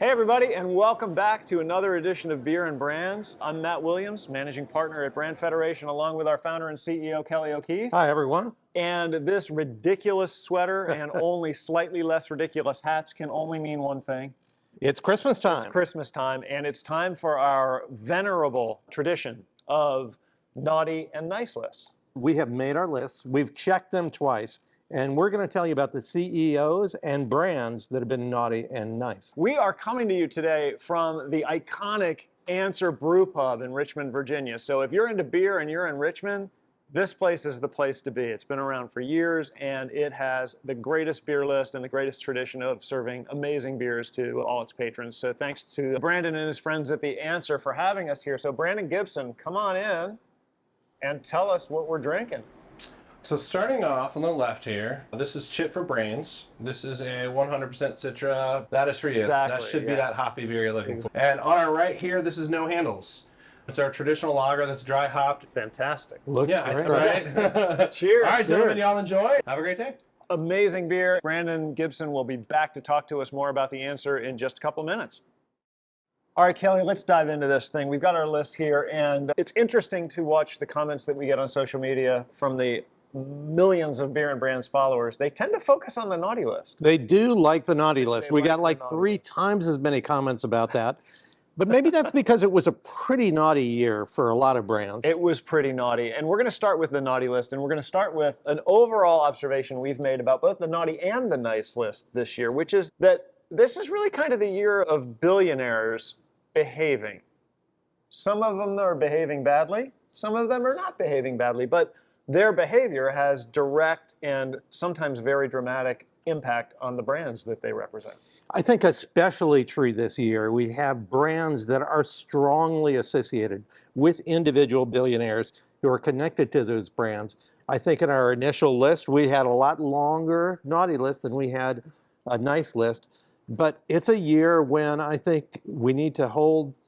Hey everybody, and welcome back to another edition of Beer and Brands. I'm Matt Williams, managing partner at Brand Federation, along with our founder and CEO, Kelly O'Keefe. Hi everyone. And this ridiculous sweater and only slightly less ridiculous hats can only mean one thing. It's Christmas time. It's Christmas time, and it's time for our venerable tradition of naughty and nice lists. We have made our lists. We've checked them twice. And we're going to tell you about the CEOs and brands that have been naughty and nice. We are coming to you today from the iconic Answer Brew Pub in Richmond, Virginia. So if you're into beer and you're in Richmond, this place is the place to be. It's been around for years, and it has the greatest beer list and the greatest tradition of serving amazing beers to all its patrons. So thanks to Brandon and his friends at The Answer for having us here. So Brandon Gibson, come on in and tell us what we're drinking. So starting off on the left here, this is Chit for Brains. This is a 100% Citra. That is for you. Exactly, that should be that hoppy beer you're looking for. And on our right here, this is No Handles. It's our traditional lager that's dry hopped. Fantastic. Looks great. Right? Cheers. All right, gentlemen, y'all enjoy. Have a great day. Amazing beer. Brandon Gibson will be back to talk to us more about The Answer in just a couple minutes. All right, Kelly, let's dive into this thing. We've got our list here, and it's interesting to watch the comments that we get on social media from the millions of Beer and Brands followers. They tend to focus on the naughty list. They do like the naughty list. We like got the like naughty 3 times as many comments about that. But maybe that's because it was a pretty naughty year for a lot of brands. It was pretty naughty. And we're going to start with the naughty list, and we're going to start with an overall observation we've made about both the naughty and the nice list this year, which is that this is really kind of the year of billionaires behaving. Some of them are behaving badly. Some of them are not behaving badly, but their behavior has direct and sometimes very dramatic impact on the brands that they represent. I think especially true this year, we have brands that are strongly associated with individual billionaires who are connected to those brands. I think in our initial list, we had a lot longer naughty list than we had a nice list. But it's a year when I think we need to hold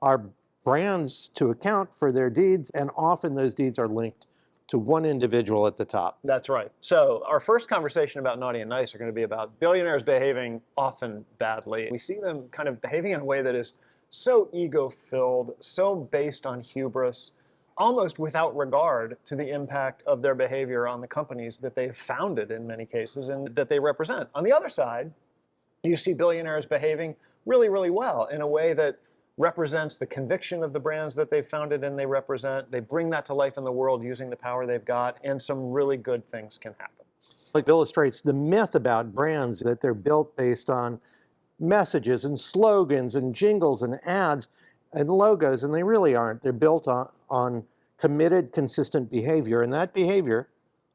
our brands to account for their deeds, and often those deeds are linked to one individual at the top. That's right. So our first conversation about naughty and nice are going to be about billionaires behaving often badly. We see them kind of behaving in a way that is so ego-filled, so based on hubris, almost without regard to the impact of their behavior on the companies that they've founded in many cases and that they represent. On the other side, you see billionaires behaving really, really well in a way that represents the conviction of the brands that they've founded and they represent. They bring that to life in the world using the power they've got, and some really good things can happen. It illustrates the myth about brands that they're built based on messages and slogans and jingles and ads and logos, and they really aren't. They're built on committed, consistent behavior, and that behavior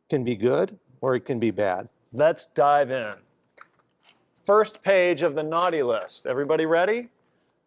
can be good or it can be bad. Let's dive in. First page of the naughty list. Everybody ready?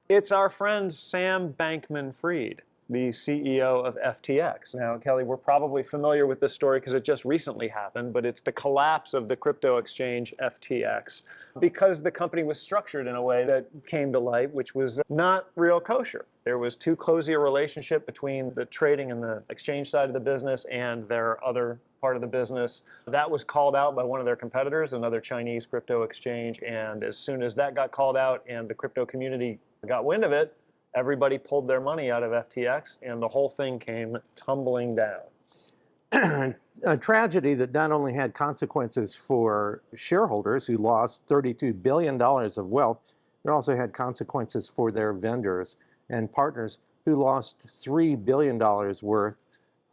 It's our friend Sam Bankman-Fried, the CEO of FTX. Now, Kelly, we're probably familiar with this story because it just recently happened, but it's the collapse of the crypto exchange FTX because the company was structured in a way that came to light, which was not real kosher. There was too cozy a relationship between the trading and the exchange side of the business and their other part of the business. That was called out by one of their competitors, another Chinese crypto exchange, and as soon as that got called out and the crypto community got wind of it, everybody pulled their money out of FTX, and the whole thing came tumbling down. A tragedy that not only had consequences for shareholders who lost $32 billion of wealth, it also had consequences for their vendors and partners who lost $3 billion worth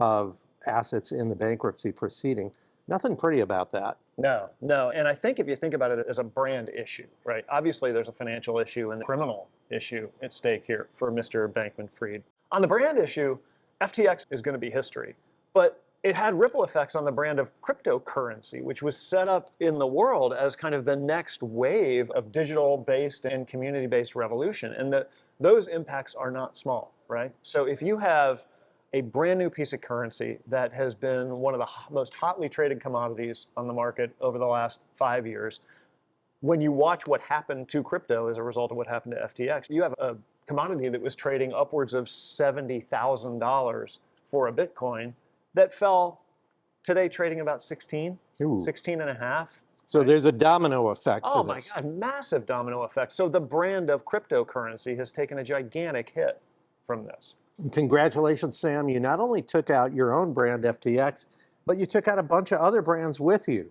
of assets in the bankruptcy proceeding. Nothing pretty about that. No. And I think if you think about it as a brand issue, right? Obviously, there's a financial issue and a criminal issue at stake here for Mr. Bankman-Fried. On the brand issue, FTX is going to be history. But it had ripple effects on the brand of cryptocurrency, which was set up in the world as kind of the next wave of digital-based and community-based revolution. And those impacts are not small, right? So if you have a brand new piece of currency that has been one of the most hotly traded commodities on the market over the last 5 years, when you watch what happened to crypto as a result of what happened to FTX, you have a commodity that was trading upwards of $70,000 for a Bitcoin that fell today trading about 16 and a half. So there's a domino effect Oh to my this. God, massive domino effect. So the brand of cryptocurrency has taken a gigantic hit from this. Congratulations, Sam. You not only took out your own brand, FTX, but you took out a bunch of other brands with you.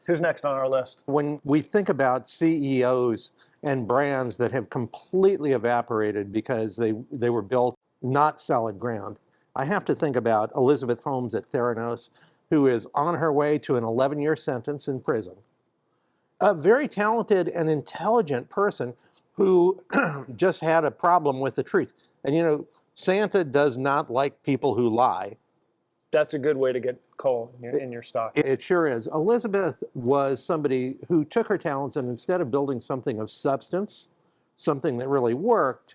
Who's next on our list? When we think about CEOs and brands that have completely evaporated because they were built not solid ground, I have to think about Elizabeth Holmes at Theranos, who is on her way to an 11-year sentence in prison. A very talented and intelligent person who just had a problem with the truth. And you know, Santa does not like people who lie. That's a good way to get coal in your stock. It sure is. Elizabeth was somebody who took her talents and instead of building something of substance, something that really worked,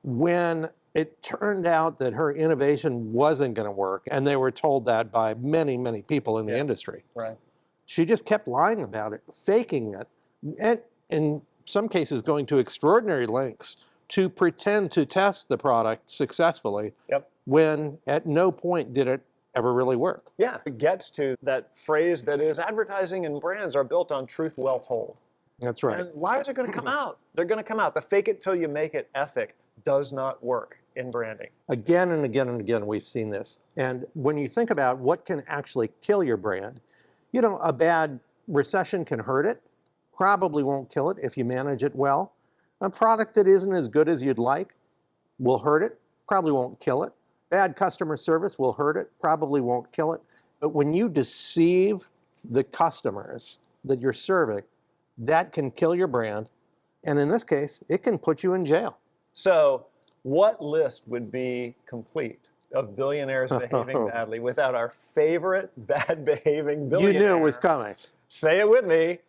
when it turned out that her innovation wasn't going to work, and they were told that by many, many people in the industry. Right. She just kept lying about it, faking it, and in some cases going to extraordinary lengths to pretend to test the product successfully, when at no point did it ever really work. Yeah, it gets to that phrase that is advertising and brands are built on truth well told. That's right. And lies are going to come out. They're going to come out. The fake it till you make it ethic does not work in branding. Again and again and again, we've seen this. And when you think about what can actually kill your brand, you know, a bad recession can hurt it, probably won't kill it if you manage it well. A product that isn't as good as you'd like will hurt it, probably won't kill it. Bad customer service will hurt it, probably won't kill it. But when you deceive the customers that you're serving, that can kill your brand. And in this case, it can put you in jail. So what list would be complete of billionaires behaving badly without our favorite bad behaving billionaire? You knew it was coming. Say it with me.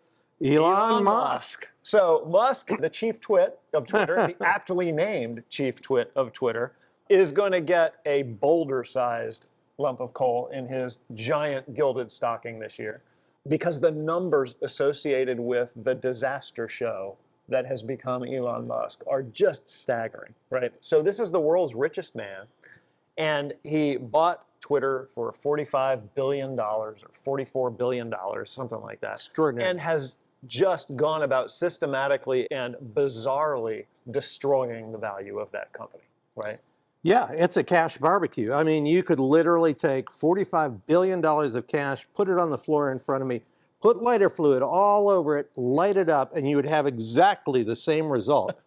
Elon Musk. So Musk, the chief twit of Twitter, the aptly named chief twit of Twitter, is going to get a boulder-sized lump of coal in his giant gilded stocking this year because the numbers associated with the disaster show that has become Elon Musk are just staggering, right? So this is the world's richest man, and he bought Twitter for $45 billion or $44 billion, something like that. Extraordinary. And has just gone about systematically and bizarrely destroying the value of that company, right? Yeah, it's a cash barbecue. I mean, you could literally take $45 billion of cash, put it on the floor in front of me, put lighter fluid all over it, light it up, and you would have exactly the same result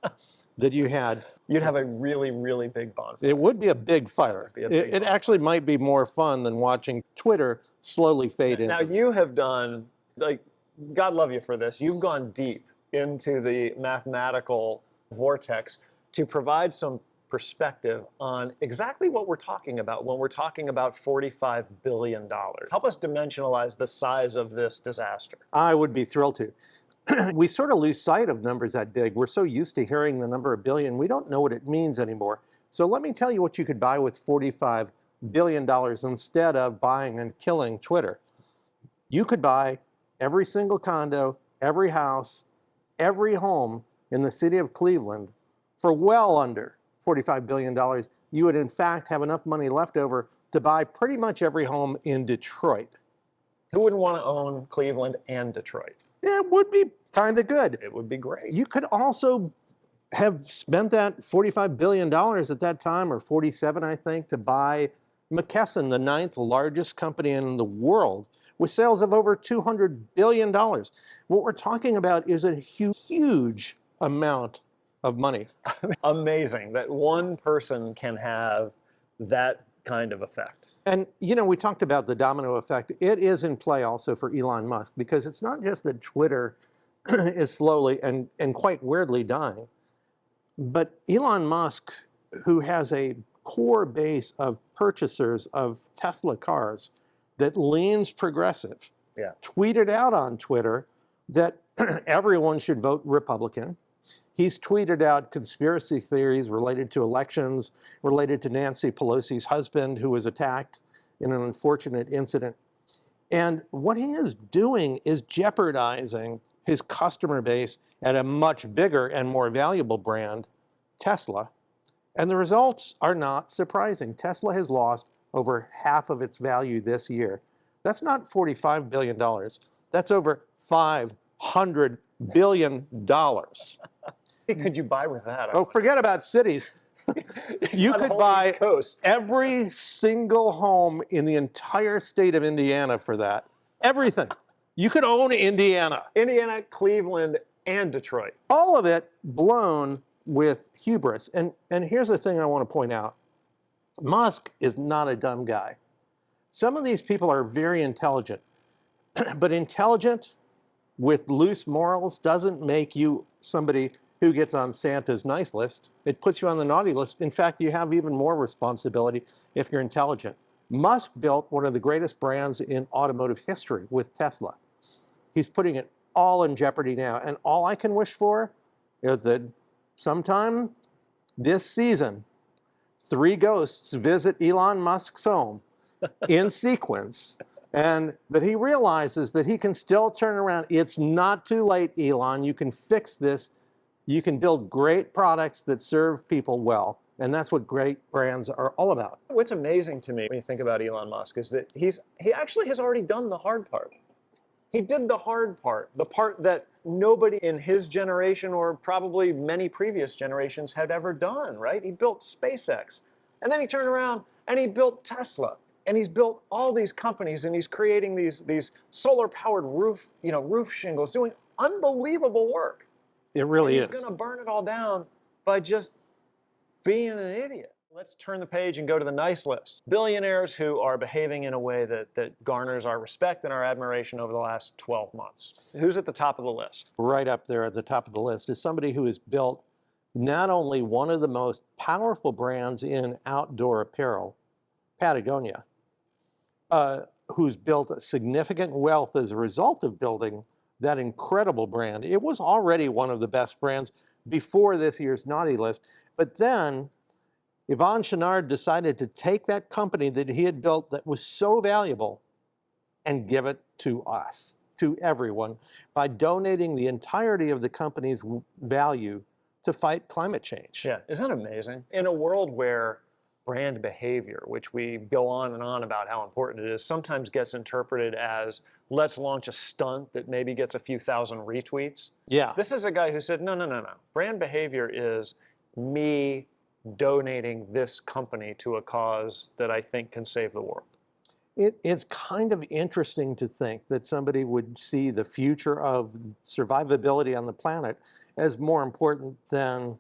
that you had. You'd have a really, really big bonfire. It would be a big fire. It actually might be more fun than watching Twitter slowly fade in. Now, you have done, like, God love you for this, you've gone deep into the mathematical vortex to provide some perspective on exactly what we're talking about when we're talking about $45 billion. Help us dimensionalize the size of this disaster. I would be thrilled to. We sort of lose sight of numbers that big. We're so used to hearing the number of billion, we don't know what it means anymore. So let me tell you what you could buy with $45 billion instead of buying and killing Twitter. You could buy every single condo, every house, every home in the city of Cleveland for well under $45 billion. You would in fact have enough money left over to buy pretty much every home in Detroit. Who wouldn't want to own Cleveland and Detroit? It would be kind of good. It would be great. You could also have spent that $45 billion at that time, or 47, I think, to buy McKesson, the 9th largest company in the world, with sales of over $200 billion. What we're talking about is a huge amount of money. Amazing that one person can have that kind of effect. And, you know, we talked about the domino effect. It is in play also for Elon Musk, because it's not just that Twitter is slowly and quite weirdly dying, but Elon Musk, who has a core base of purchasers of Tesla cars that leans progressive, tweeted out on Twitter that everyone should vote Republican. He's tweeted out conspiracy theories related to elections, related to Nancy Pelosi's husband, who was attacked in an unfortunate incident. And what he is doing is jeopardizing his customer base at a much bigger and more valuable brand, Tesla. And the results are not surprising. Tesla has lost over half of its value this year. That's not $45 billion. That's over $5 $400 billion. Could you buy with that? Oh, forget about cities. You On the could whole buy East Coast. every single home in the entire state of Indiana for that. Everything. You could own Indiana. Indiana, Cleveland, and Detroit. All of it blown with hubris. And here's the thing I want to point out. Musk is not a dumb guy. Some of these people are very intelligent, but intelligent with loose morals doesn't make you somebody who gets on Santa's nice list. It puts you on the naughty list. In fact, you have even more responsibility if you're intelligent. Musk built one of the greatest brands in automotive history with Tesla. He's putting it all in jeopardy now. And all I can wish for is that sometime this season, 3 ghosts visit Elon Musk's home in sequence, and that he realizes that he can still turn around. It's not too late, Elon. You can fix this. You can build great products that serve people well. And that's what great brands are all about. What's amazing to me when you think about Elon Musk is that he actually has already done the hard part. He did the hard part, the part that nobody in his generation or probably many previous generations had ever done, right? He built SpaceX, and then he turned around and he built Tesla, and he's built all these companies, and he's creating these solar-powered roof shingles, doing unbelievable work. It really and he's is. going to burn it all down by just being an idiot. Let's turn the page and go to the nice list. Billionaires who are behaving in a way that garners our respect and our admiration over the last 12 months. Who's at the top of the list? Right up there at the top of the list is somebody who has built not only one of the most powerful brands in outdoor apparel, Patagonia, who's built a significant wealth as a result of building that incredible brand. It was already one of the best brands before this year's naughty list, but then Yvon Chouinard decided to take that company that he had built that was so valuable and give it to us, to everyone, by donating the entirety of the company's value to fight climate change. Yeah, isn't that amazing? In a world where brand behavior, which we go on and on about how important it is, sometimes gets interpreted as let's launch a stunt that maybe gets a few thousand retweets. Yeah. This is a guy who said, no. Brand behavior is me donating this company to a cause that I think can save the world. It's kind of interesting to think that somebody would see the future of survivability on the planet as more important than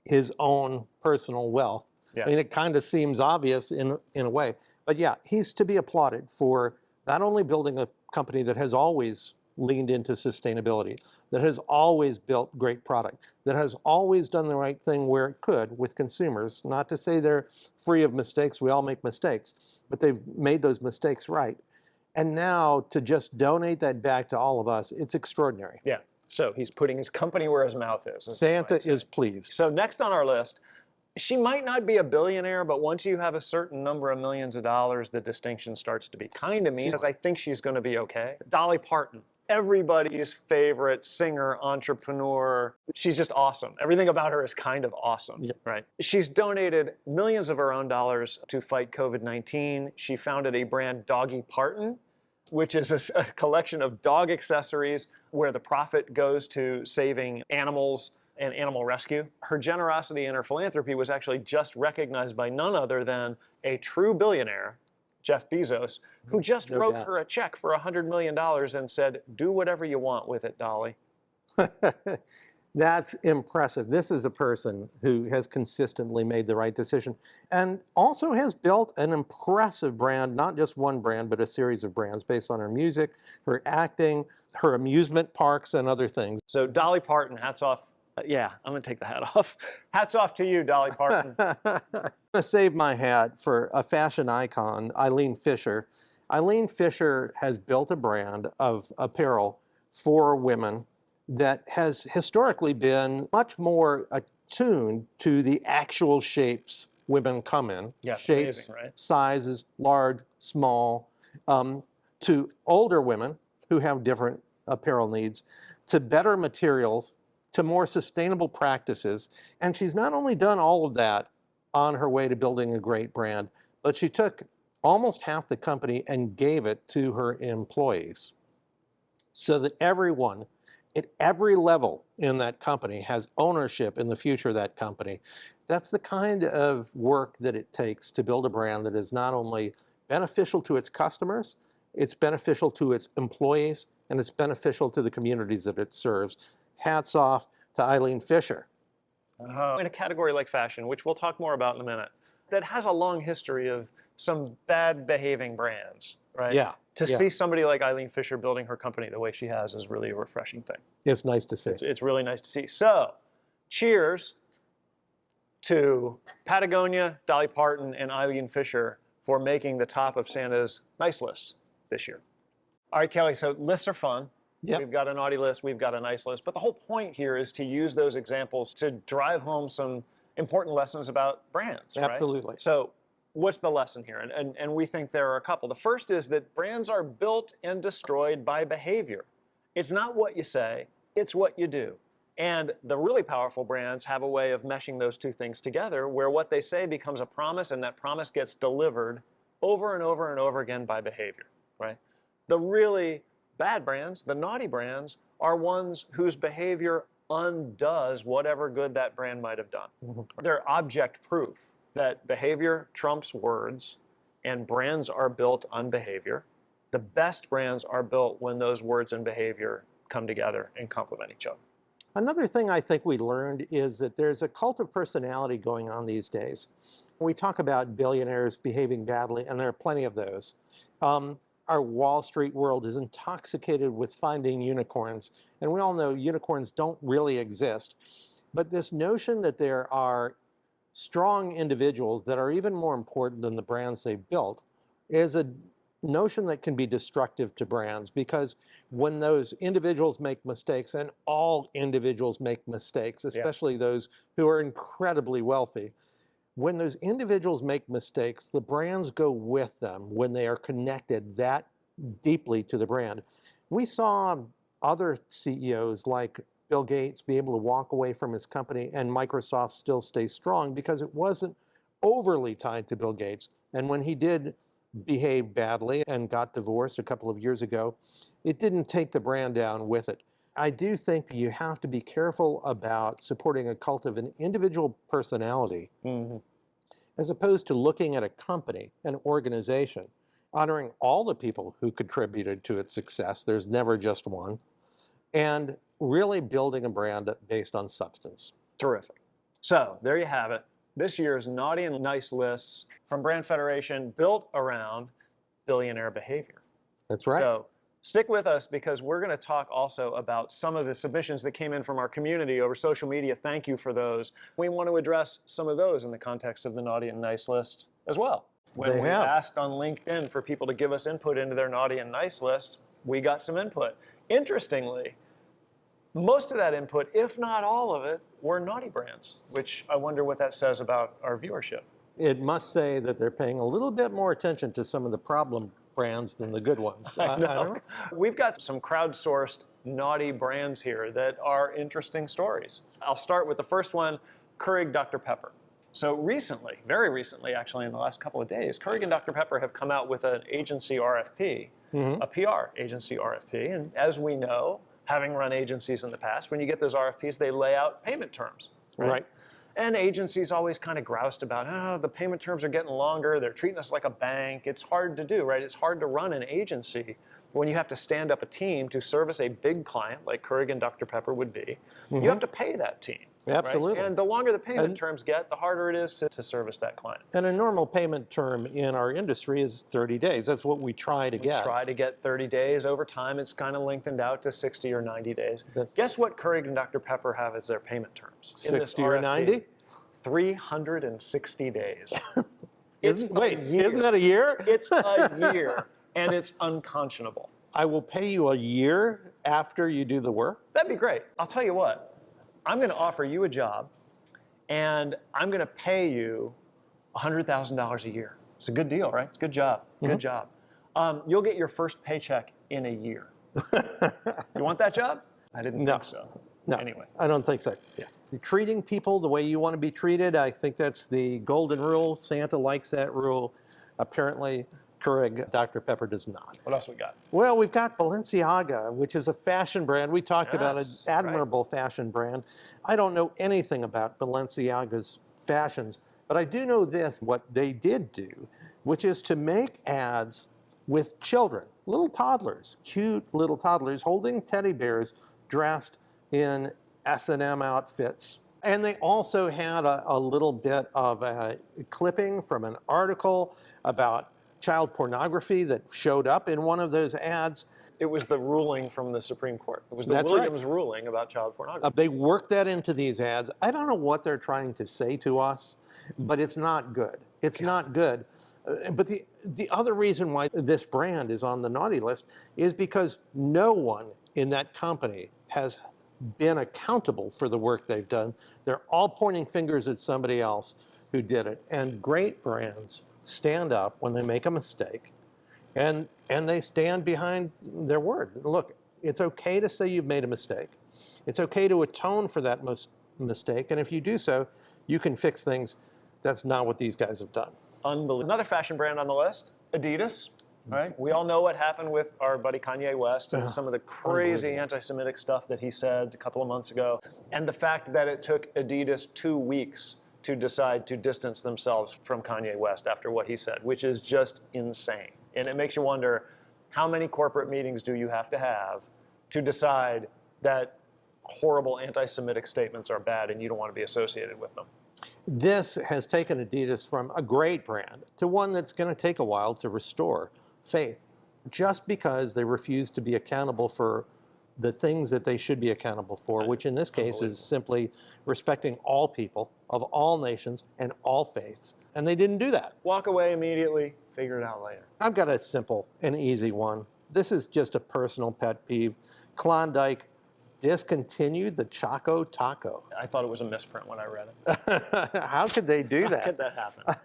his own personal wealth. Yeah. I mean, it kind of seems obvious in a way. But yeah, he's to be applauded for not only building a company that has always leaned into sustainability, that has always built great product, that has always done the right thing where it could with consumers. Not to say they're free of mistakes, we all make mistakes, but they've made those mistakes right. And now to just donate that back to all of us, it's extraordinary. Yeah, so he's putting his company where his mouth is. Santa is pleased. So next on our list, she might not be a billionaire, but once you have a certain number of millions of dollars, the distinction starts to be kind of mean, because I think she's going to be okay. Dolly Parton. Everybody's favorite singer, entrepreneur. She's just awesome. Everything about her is kind of awesome, right? She's donated millions of her own dollars to fight COVID-19. She founded a brand, Doggy Parton, which is a collection of dog accessories where the profit goes to saving animals and animal rescue. Her generosity and her philanthropy was actually just recognized by none other than a true billionaire, Jeff Bezos, who just wrote her a check for $100 million and said, do whatever you want with it, Dolly. That's impressive. This is a person who has consistently made the right decision and also has built an impressive brand, not just one brand, but a series of brands based on her music, her acting, her amusement parks, and other things. So Dolly Parton, hats off. Yeah, I'm going to take the hat off. Hats off to you, Dolly Parton. I'm going to save my hat for a fashion icon, Eileen Fisher. Eileen Fisher has built a brand of apparel for women that has historically been much more attuned to the actual shapes women come in. Yeah, shapes, amazing, right? sizes, large, small, to older women who have different apparel needs, to better materials, to more sustainable practices. And she's not only done all of that on her way to building a great brand, but she took almost half the company and gave it to her employees so that everyone at every level in that company has ownership in the future of that company. That's the kind of work that it takes to build a brand that is not only beneficial to its customers, it's beneficial to its employees, and it's beneficial to the communities that it serves. Hats off to Eileen Fisher. In a category like fashion, which we'll talk more about in a minute, that has a long history of some bad behaving brands, right? Yeah. To see somebody like Eileen Fisher building her company the way she has is really a refreshing thing. It's nice to see. It's really nice to see. So, cheers to Patagonia, Dolly Parton, and Eileen Fisher for making the top of Santa's nice list this year. All right, Kelly, so lists are fun. Yep. We've got a naughty list, we've got a nice list, but the whole point here is to use those examples to drive home some important lessons about brands, right? Absolutely. So what's the lesson here? And we think there are a couple. The first is that brands are built and destroyed by behavior. It's not what you say, it's what you do. And the really powerful brands have a way of meshing those two things together where what they say becomes a promise and that promise gets delivered over and over and over again by behavior, right? The really bad brands, the naughty brands, are ones whose behavior undoes whatever good that brand might have done. They're object proof that behavior trumps words and brands are built on behavior. The best brands are built when those words and behavior come together and complement each other. Another thing I think we learned is that there's a cult of personality going on these days. We talk about billionaires behaving badly, and there are plenty of those. Our Wall Street world is intoxicated with finding unicorns, and we all know unicorns don't really exist. But this notion that there are strong individuals that are even more important than the brands they built is a notion that can be destructive to brands, because when those individuals make mistakes, and all individuals make mistakes, especially those who are incredibly wealthy, when those individuals make mistakes, the brands go with them when they are connected that deeply to the brand. We saw other CEOs like Bill Gates be able to walk away from his company and Microsoft still stay strong because it wasn't overly tied to Bill Gates. And when he did behave badly and got divorced a couple of years ago, it didn't take the brand down with it. I do think you have to be careful about supporting a cult of an individual personality as opposed to looking at a company, an organization, honoring all the people who contributed to its success. There's never just one. And really building a brand based on substance. Terrific. So there you have it. This year's Naughty and Nice lists from Brand Federation built around billionaire behavior. That's right. So stick with us because we're going to talk also about some of the submissions that came in from our community over social media. Thank you for those. We want to address some of those in the context of the Naughty and Nice list as well. When we asked on LinkedIn for people to give us input into their Naughty and Nice list, we got some input. Interestingly, most of that input, if not all of it, were naughty brands, which I wonder what that says about our viewership. It must say that they're paying a little bit more attention to some of the problem brands than the good ones. I know. We've got some crowdsourced naughty brands here that are interesting stories. I'll start with the first one, Keurig Dr. Pepper. So recently, very recently actually in the last couple of days, Keurig and Dr. Pepper have come out with an agency RFP, a PR agency RFP. And as we know, having run agencies in the past, when you get those RFPs, they lay out payment terms. Right. And agencies always kind of groused about, the payment terms are getting longer, they're treating us like a bank. It's hard to do, right? It's hard to run an agency when you have to stand up a team to service a big client like Keurig and Dr. Pepper would be. You have to pay that team. Absolutely. Right? And the longer the payment terms get, the harder it is to service that client. And a normal payment term in our industry is 30 days. That's what we try to get. Try to get 30 days. Over time, it's kind of lengthened out to 60 or 90 days. Guess what Keurig and Dr. Pepper have as their payment terms? 60 or 90? 360 days. Isn't that a year? It's a year, and it's unconscionable. I will pay you a year after you do the work? That'd be great. I'll tell you what. I'm going to offer you a job, and I'm going to pay you $100,000 a year. It's a good deal, right? It's a good job. Good job. You'll get your first paycheck in a year. You want that job? I didn't think so. No, anyway. I don't think so. Yeah. You're treating people the way you want to be treated. I think that's the golden rule. Santa likes that rule. Apparently, Keurig Dr. Pepper does not. What else we got? Well, we've got Balenciaga, which is a fashion brand. We talked about an Yes, admirable fashion brand. I don't know anything about Balenciaga's fashions, but I do know this, what they did do, which is to make ads with children, little toddlers, cute little toddlers holding teddy bears dressed in S&M outfits. And they also had a little bit of a clipping from an article about child pornography that showed up in one of those ads. It was the ruling from the Supreme Court. It was the That's right. Williams ruling about child pornography. They worked that into these ads. I don't know what they're trying to say to us, but it's not good. It's not good. But the other reason why this brand is on the naughty list is because no one in that company has been accountable for the work they've done. They're all pointing fingers at somebody else who did it. And great brands stand up when they make a mistake, and they stand behind their word. Look, it's okay to say you've made a mistake. It's okay to atone for that mistake, and if you do so, you can fix things. That's not what these guys have done. Unbelievable. Another fashion brand on the list, Adidas. Right? We all know what happened with our buddy Kanye West and some of the crazy anti-Semitic stuff that he said a couple of months ago. And the fact that it took Adidas 2 weeks to decide to distance themselves from Kanye West after what he said, which is just insane. And it makes you wonder, how many corporate meetings do you have to decide that horrible anti-Semitic statements are bad and you don't want to be associated with them? This has taken Adidas from a great brand to one that's going to take a while to restore faith, just because they refuse to be accountable for the things that they should be accountable for, which in this case is simply respecting all people of all nations and all faiths. And they didn't do that. Walk away immediately, figure it out later. I've got a simple and easy one. This is just a personal pet peeve. Klondike discontinued the Choco Taco. I thought it was a misprint when I read it. How could they do that? How could that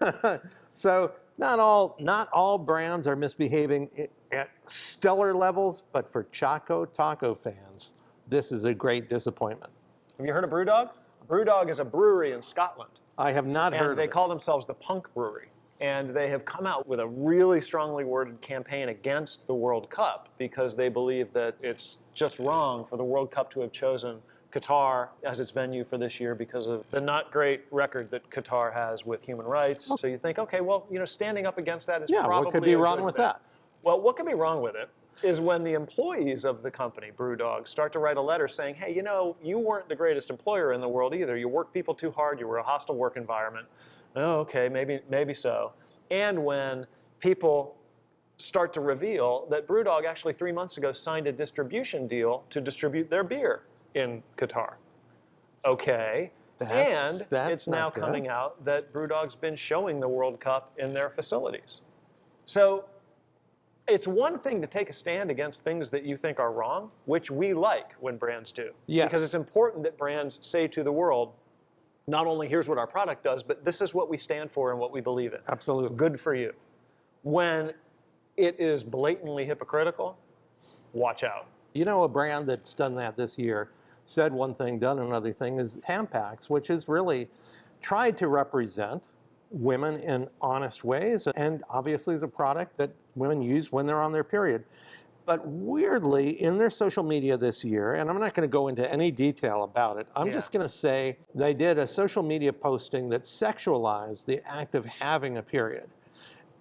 happen? So not all brands are misbehaving at stellar levels, but for Choco Taco fans, this is a great disappointment. Have you heard of Brew Dog? Brew Dog is a brewery in Scotland. I have not heard of They it. call themselves the Punk Brewery. And they have come out with a really strongly worded campaign against the World Cup because they believe that it's just wrong for the World Cup to have chosen Qatar as its venue for this year because of the not great record that Qatar has with human rights. So you think, okay, well, standing up against that is probably what could be a wrong good with thing. that? Well, what could be wrong with it is when the employees of the company, Brew Dog, start to write a letter saying, hey, you weren't the greatest employer in the world either. You worked people too hard. You were a hostile work environment. Oh, okay, maybe so. And when people start to reveal that Brew Dog actually 3 months ago signed a distribution deal to distribute their beer in Qatar. Okay. And it's now coming out that Brew Dog's been showing the World Cup in their facilities. So it's one thing to take a stand against things that you think are wrong, which we like when brands do. Yes. Because it's important that brands say to the world, not only here's what our product does, but this is what we stand for and what we believe in. Absolutely. Good for you. When it is blatantly hypocritical, watch out. A brand that's done that this year, said one thing, done another thing, is Tampax, which has really tried to represent women in honest ways, and obviously is a product that women use when they're on their period. But weirdly, in their social media this year, and I'm not going to go into any detail about it, I'm just going to say they did a social media posting that sexualized the act of having a period.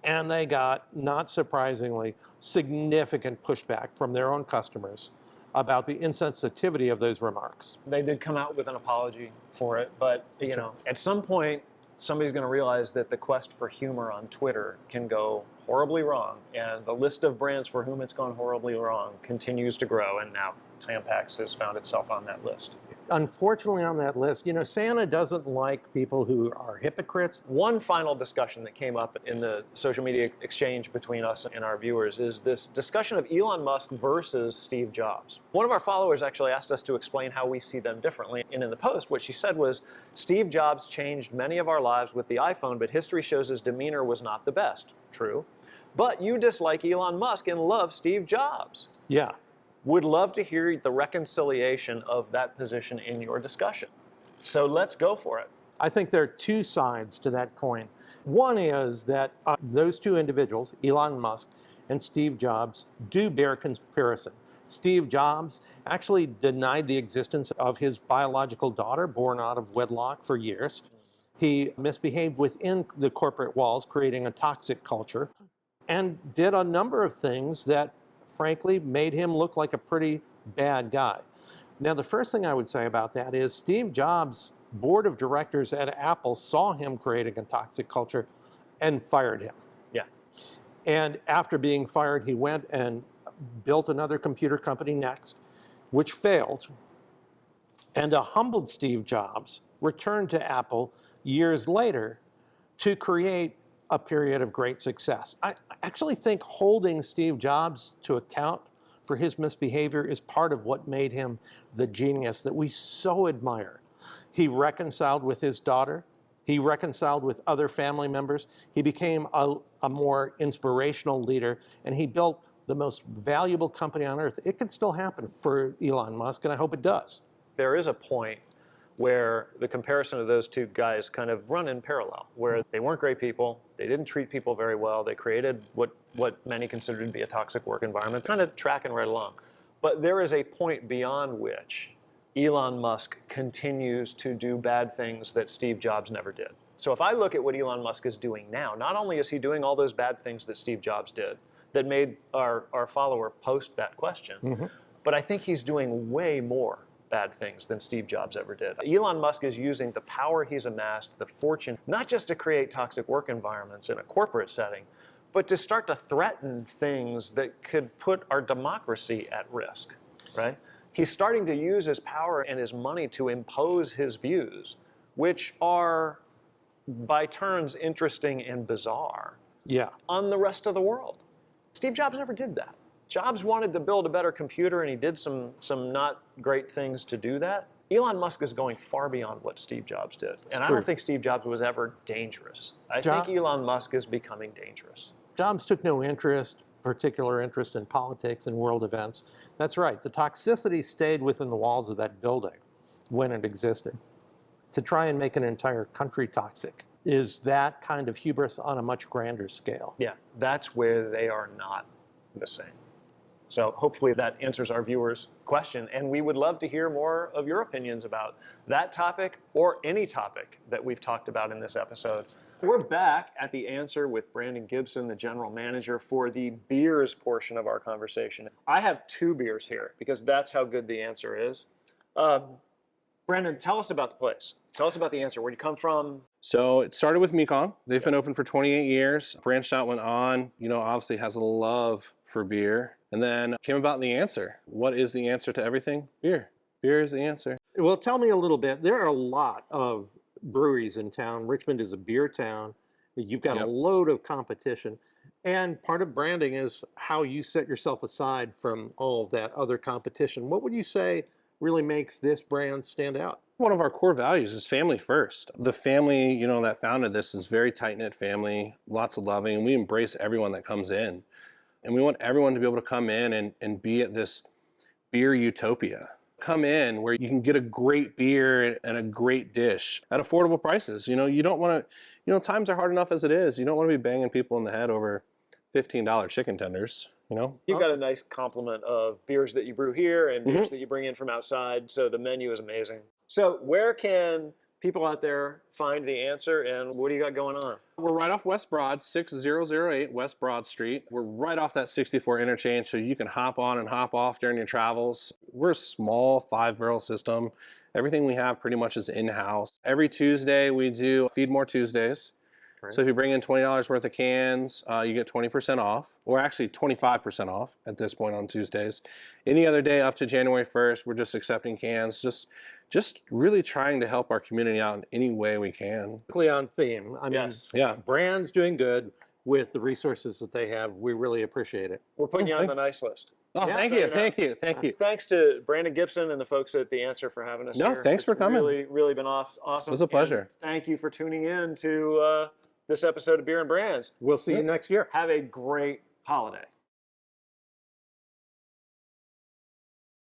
And they got, not surprisingly, significant pushback from their own customers about the insensitivity of those remarks. They did come out with an apology for it, but at some point, somebody's going to realize that the quest for humor on Twitter can go horribly wrong, and the list of brands for whom it's gone horribly wrong continues to grow, and now Tampax has found itself on that list. Unfortunately, on that list, Santa doesn't like people who are hypocrites. One final discussion that came up in the social media exchange between us and our viewers is this discussion of Elon Musk versus Steve Jobs. One of our followers actually asked us to explain how we see them differently, and in the post, what she said was, Steve Jobs changed many of our lives with the iPhone, but history shows his demeanor was not the best. True. But you dislike Elon Musk and love Steve Jobs. Yeah. Would love to hear the reconciliation of that position in your discussion. So let's go for it. I think there are two sides to that coin. One is that those two individuals, Elon Musk and Steve Jobs, do bear comparison. Steve Jobs actually denied the existence of his biological daughter, born out of wedlock, for years. He misbehaved within the corporate walls, creating a toxic culture, and did a number of things that, frankly, made him look like a pretty bad guy. Now, the first thing I would say about that is Steve Jobs' board of directors at Apple saw him creating a toxic culture and fired him. Yeah. And after being fired, he went and built another computer company next, which failed. And a humbled Steve Jobs returned to Apple years later to create a period of great success. I actually think holding Steve Jobs to account for his misbehavior is part of what made him the genius that we so admire. He reconciled with his daughter. He reconciled with other family members. He became a more inspirational leader, and he built the most valuable company on earth. It can still happen for Elon Musk, and I hope it does. There is a point where the comparison of those two guys kind of run in parallel, where they weren't great people, they didn't treat people very well, they created what many considered to be a toxic work environment, kind of tracking right along. But there is a point beyond which Elon Musk continues to do bad things that Steve Jobs never did. So if I look at what Elon Musk is doing now, not only is he doing all those bad things that Steve Jobs did that made our follower post that question, but I think he's doing way more bad things than Steve Jobs ever did. Elon Musk is using the power he's amassed, the fortune, not just to create toxic work environments in a corporate setting, but to start to threaten things that could put our democracy at risk, right? He's starting to use his power and his money to impose his views, which are by turns interesting and bizarre, on the rest of the world. Steve Jobs never did that. Jobs wanted to build a better computer, and he did some not great things to do that. Elon Musk is going far beyond what Steve Jobs did. And I don't think Steve Jobs was ever dangerous. I think Elon Musk is becoming dangerous. Jobs took no particular interest in politics and world events. That's right. The toxicity stayed within the walls of that building when it existed. To try and make an entire country toxic is that kind of hubris on a much grander scale. Yeah, that's where they are not the same. So hopefully that answers our viewers' question, and we would love to hear more of your opinions about that topic or any topic that we've talked about in this episode. We're back at The Answer with Brandon Gibson, the general manager, for the beers portion of our conversation. I have 2 beers here because that's how good The Answer is. Brandon, tell us about the place. Tell us about The Answer. Where'd you come from? So it started with Mekong. They've been open for 28 years. Branched out, went on. Obviously has a love for beer. And then came about The Answer. What is the answer to everything? Beer. Beer is the answer. Well, tell me a little bit. There are a lot of breweries in town. Richmond is a beer town. You've got a load of competition. And part of branding is how you set yourself aside from all of that other competition. What would you say really makes this brand stand out? One of our core values is family first. The family, that founded this is very tight-knit family, lots of loving, and we embrace everyone that comes in. And we want everyone to be able to come in and be at this beer utopia. Come in where you can get a great beer and a great dish at affordable prices. You don't want to, times are hard enough as it is. You don't want to be banging people in the head over $15 chicken tenders. You've got a nice complement of beers that you brew here and beers that you bring in from outside, so the menu is amazing. So where can people out there find The Answer, and what do you got going on? We're right off West Broad, 6008 West Broad Street. We're right off that 64 interchange, so you can hop on and hop off during your travels. We're a small 5-barrel system. Everything we have pretty much is in-house. Every Tuesday we do Feed More Tuesdays. Right. So if you bring in $20 worth of cans, you get 20% off, or actually 25% off at this point on Tuesdays. Any other day up to January 1st, we're just accepting cans, just really trying to help our community out in any way we can. On theme. I mean, brands doing good with the resources that they have. We really appreciate it. We're putting you on the nice list. Oh, thank you. Thanks to Brandon Gibson and the folks at The Answer for having us here. No, thanks for coming. Really been awesome. It was a pleasure. And thank you for tuning in to this episode of Beer and Brands. We'll see you next year. Have a great holiday.